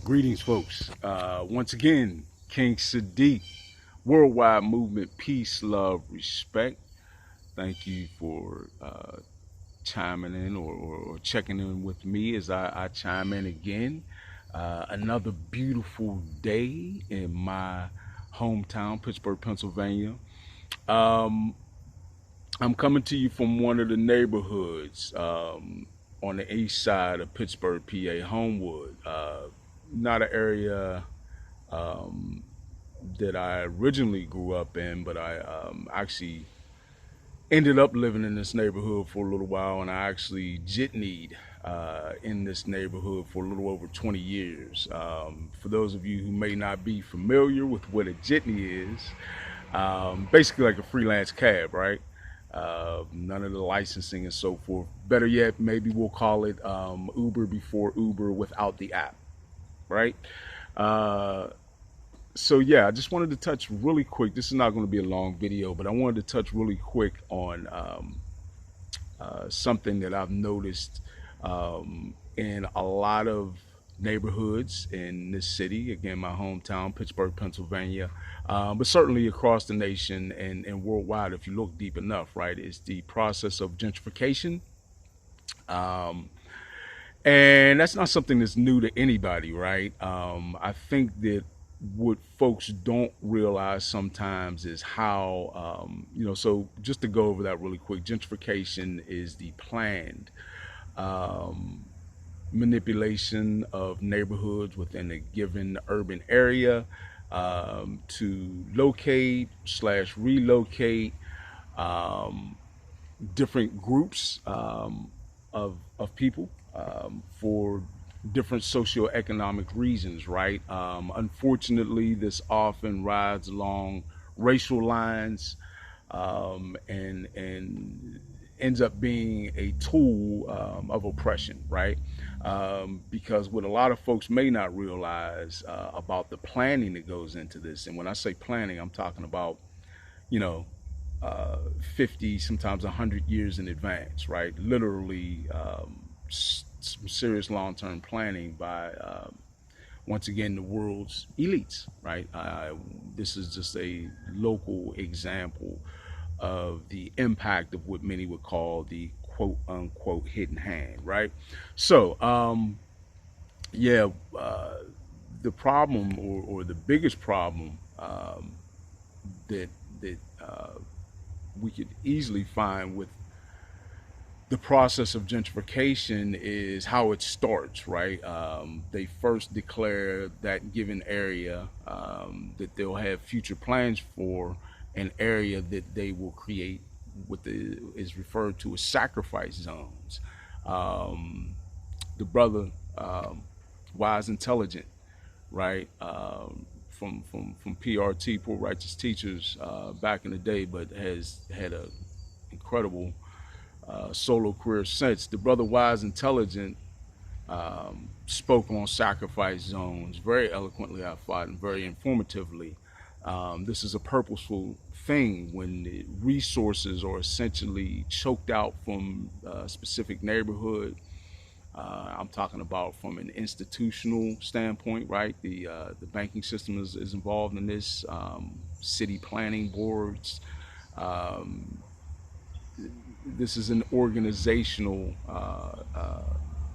Greetings, folks. Once again, King Sadiq, worldwide movement, peace, love, respect. Thank you for chiming in or checking in with me as I chime in again. Another beautiful day in my hometown, Pittsburgh, Pennsylvania. Um, I'm coming to you from one of the neighborhoods on the east side of Pittsburgh, PA, Homewood. Not an area um, that I originally grew up in, but I actually ended up living in this neighborhood for a little while, and I actually jitneyed in this neighborhood for a little over 20 years. For those of you who may not be familiar with what a jitney is, basically like a freelance cab, right? None of the licensing and so forth. Better yet, maybe we'll call it Uber before Uber without the app, right? Uh, so yeah, I just wanted to touch really quick. This is not going to be a long video, but I wanted to touch really quick on something that I've noticed in a lot of neighborhoods in this city. Again, my hometown, Pittsburgh, Pennsylvania, but certainly across the nation and worldwide, if you look deep enough, right? It's the process of gentrification. Um, and that's not something that's new to anybody, right? I think that what folks don't realize sometimes is how, so just to go over that really quick, gentrification is the planned um, manipulation of neighborhoods within a given urban area to locate slash relocate um, different groups of people for different socioeconomic reasons, right? Unfortunately, this often rides along racial lines and ends up being a tool of oppression, right? Because what a lot of folks may not realize about the planning that goes into this, and when I say planning, I'm talking about, you know, 50, sometimes 100 years in advance, right? Literally, some serious long-term planning by, once again, the world's elites, right? This is just a local example of the impact of what many would call the quote unquote hidden hand, right? So, yeah, the problem or the biggest problem that we could easily find with the process of gentrification is how it starts, right? They first declare that given area that they'll have future plans for an area that they will create what is referred to as sacrifice zones. Um, the brother, wise, intelligent, right? From PRT, Poor Righteous Teachers, back in the day, but has had a incredible solo career since. The brother Wise Intelligent spoke on sacrifice zones very eloquently, I thought, and very informatively. This is a purposeful thing when the resources are essentially choked out from a specific neighborhood. I'm talking about from an institutional standpoint, right? The banking system is involved in this, city planning boards. Um, this is an organizational